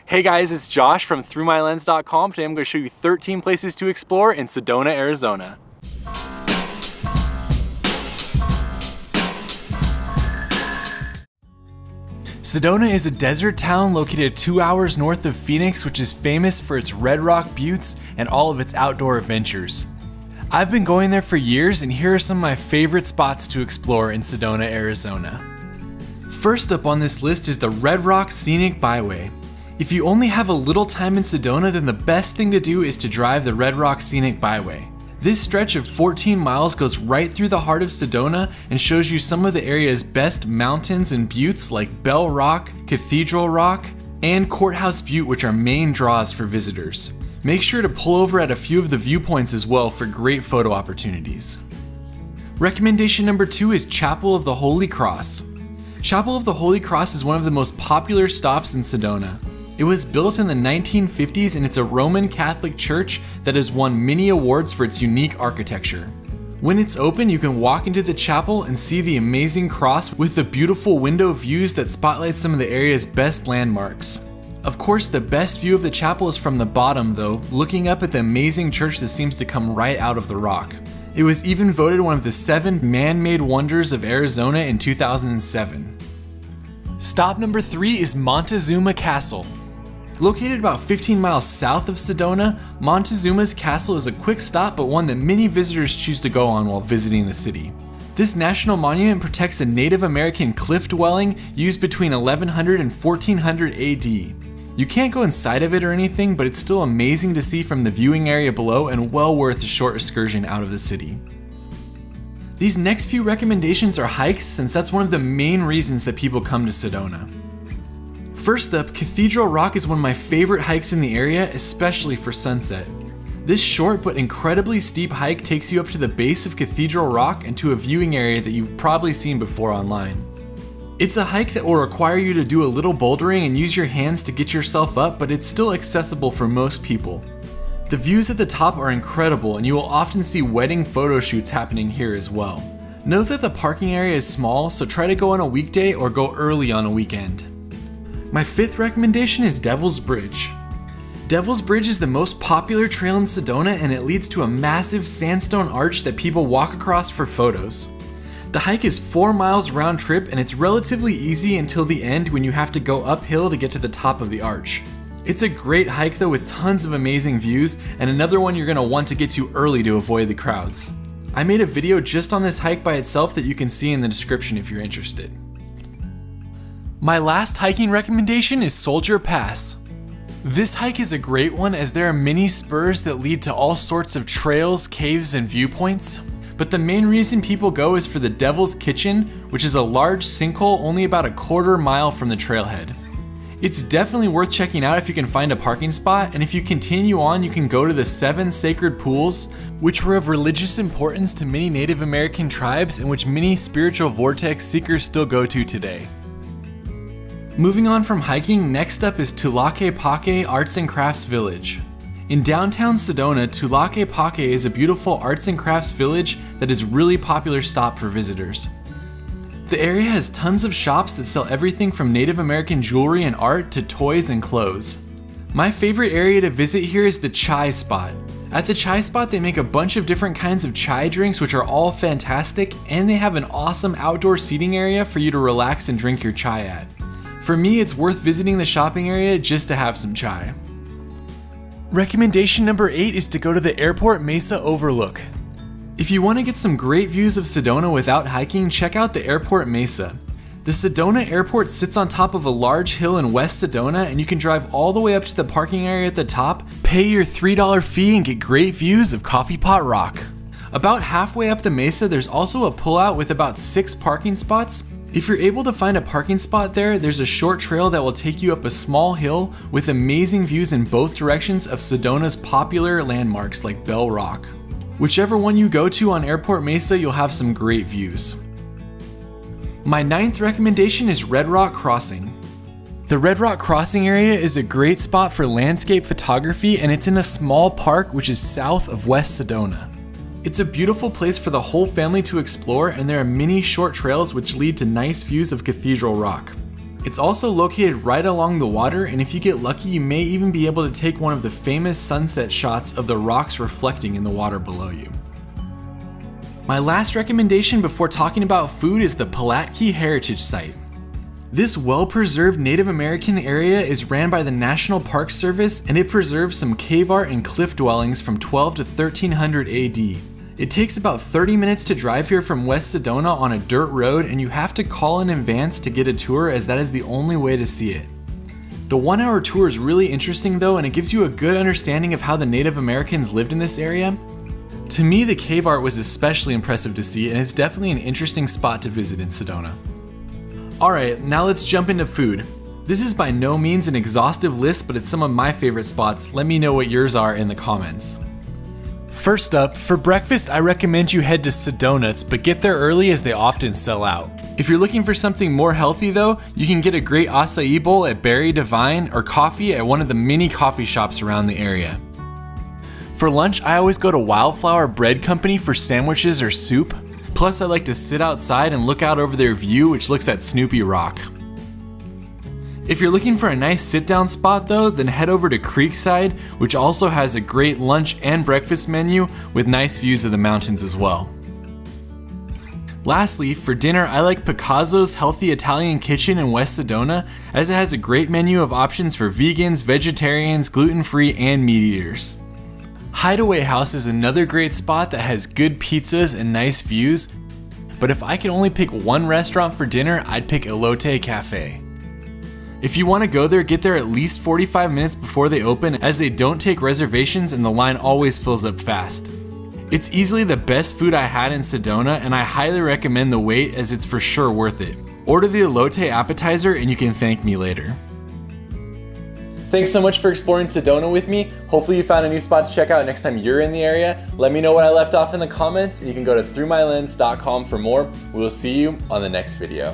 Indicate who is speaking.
Speaker 1: Hey guys, it's Josh from ThroughMyLens.com. Today I'm going to show you 13 places to explore in Sedona, Arizona. Sedona is a desert town located 2 hours north of Phoenix, which is famous for its red rock buttes and all of its outdoor adventures. I've been going there for years, and here are some of my favorite spots to explore in Sedona, Arizona. First up on this list is the Red Rock Scenic Byway. If you only have a little time in Sedona, then the best thing to do is to drive the Red Rock Scenic Byway. This stretch of 14 miles goes right through the heart of Sedona and shows you some of the area's best mountains and buttes like Bell Rock, Cathedral Rock, and Courthouse Butte, which are main draws for visitors. Make sure to pull over at a few of the viewpoints as well for great photo opportunities. Recommendation number 2 is Chapel of the Holy Cross. Chapel of the Holy Cross is one of the most popular stops in Sedona. It was built in the 1950s, and it's a Roman Catholic church that has won many awards for its unique architecture. When it's open, you can walk into the chapel and see the amazing cross with the beautiful window views that spotlight some of the area's best landmarks. Of course, the best view of the chapel is from the bottom though, looking up at the amazing church that seems to come right out of the rock. It was even voted one of the 7 man-made wonders of Arizona in 2007. Stop number 3 is Montezuma Castle. Located about 15 miles south of Sedona, Montezuma's Castle is a quick stop, but one that many visitors choose to go on while visiting the city. This national monument protects a Native American cliff dwelling used between 1100 and 1400 AD. You can't go inside of it or anything, but it's still amazing to see from the viewing area below and well worth a short excursion out of the city. These next few recommendations are hikes, since that's one of the main reasons that people come to Sedona. First up, Cathedral Rock is one of my favorite hikes in the area, especially for sunset. This short but incredibly steep hike takes you up to the base of Cathedral Rock and to a viewing area that you've probably seen before online. It's a hike that will require you to do a little bouldering and use your hands to get yourself up, but it's still accessible for most people. The views at the top are incredible, and you will often see wedding photo shoots happening here as well. Note that the parking area is small, so try to go on a weekday or go early on a weekend. My 5th recommendation is Devil's Bridge. Devil's Bridge is the most popular trail in Sedona, and it leads to a massive sandstone arch that people walk across for photos. The hike is 4 miles round trip, and it's relatively easy until the end when you have to go uphill to get to the top of the arch. It's a great hike though, with tons of amazing views, and another one you're going to want to get to early to avoid the crowds. I made a video just on this hike by itself that you can see in the description if you're interested. My last hiking recommendation is Soldier Pass. This hike is a great one, as there are many spurs that lead to all sorts of trails, caves, and viewpoints. But the main reason people go is for the Devil's Kitchen, which is a large sinkhole only about a quarter mile from the trailhead. It's definitely worth checking out if you can find a parking spot, and if you continue on, you can go to the 7 sacred pools, which were of religious importance to many Native American tribes and which many spiritual vortex seekers still go to today. Moving on from hiking, next up is Tlaquepaqué Arts and Crafts Village. In downtown Sedona, Tlaquepaqué is a beautiful arts and crafts village that is a really popular stop for visitors. The area has tons of shops that sell everything from Native American jewelry and art to toys and clothes. My favorite area to visit here is the chai spot. At the chai spot, they make a bunch of different kinds of chai drinks, which are all fantastic, and they have an awesome outdoor seating area for you to relax and drink your chai at. For me, it's worth visiting the shopping area just to have some chai. Recommendation number 8 is to go to the Airport Mesa Overlook. If you want to get some great views of Sedona without hiking, check out the Airport Mesa. The Sedona Airport sits on top of a large hill in West Sedona, and you can drive all the way up to the parking area at the top, pay your $3 fee, and get great views of Coffee Pot Rock. About halfway up the mesa, there's also a pullout with about 6 parking spots. If you're able to find a parking spot there, there's a short trail that will take you up a small hill with amazing views in both directions of Sedona's popular landmarks like Bell Rock. Whichever one you go to on Airport Mesa, you'll have some great views. My 9th recommendation is Red Rock Crossing. The Red Rock Crossing area is a great spot for landscape photography, and it's in a small park which is south of West Sedona. It's a beautiful place for the whole family to explore, and there are many short trails which lead to nice views of Cathedral Rock. It's also located right along the water, and if you get lucky, you may even be able to take one of the famous sunset shots of the rocks reflecting in the water below you. My last recommendation before talking about food is the Palatki Heritage Site. This well-preserved Native American area is ran by the National Park Service, and it preserves some cave art and cliff dwellings from 12 to 1300 AD. It takes about 30 minutes to drive here from West Sedona on a dirt road, and you have to call in advance to get a tour, as that is the only way to see it. The 1-hour tour is really interesting though, and it gives you a good understanding of how the Native Americans lived in this area. To me, the cave art was especially impressive to see, and it's definitely an interesting spot to visit in Sedona. Alright, now let's jump into food. This is by no means an exhaustive list, but it's some of my favorite spots. Let me know what yours are in the comments. First up, for breakfast I recommend you head to Sedona's, but get there early as they often sell out. If you're looking for something more healthy though, you can get a great acai bowl at Berry Divine or coffee at one of the many coffee shops around the area. For lunch, I always go to Wildflower Bread Company for sandwiches or soup. Plus, I like to sit outside and look out over their view, which looks at Snoopy Rock. If you're looking for a nice sit-down spot though, then head over to Creekside, which also has a great lunch and breakfast menu with nice views of the mountains as well. Lastly, for dinner, I like Picazzo's Healthy Italian Kitchen in West Sedona, as it has a great menu of options for vegans, vegetarians, gluten-free, and meat eaters. Hideaway House is another great spot that has good pizzas and nice views, but if I could only pick one restaurant for dinner, I'd pick Elote Cafe. If you want to go there, get there at least 45 minutes before they open, as they don't take reservations and the line always fills up fast. It's easily the best food I had in Sedona, and I highly recommend the wait, as it's for sure worth it. Order the Elote appetizer and you can thank me later. Thanks so much for exploring Sedona with me. Hopefully you found a new spot to check out next time you're in the area. Let me know what I left off in the comments, and you can go to throughmylens.com for more. We will see you on the next video.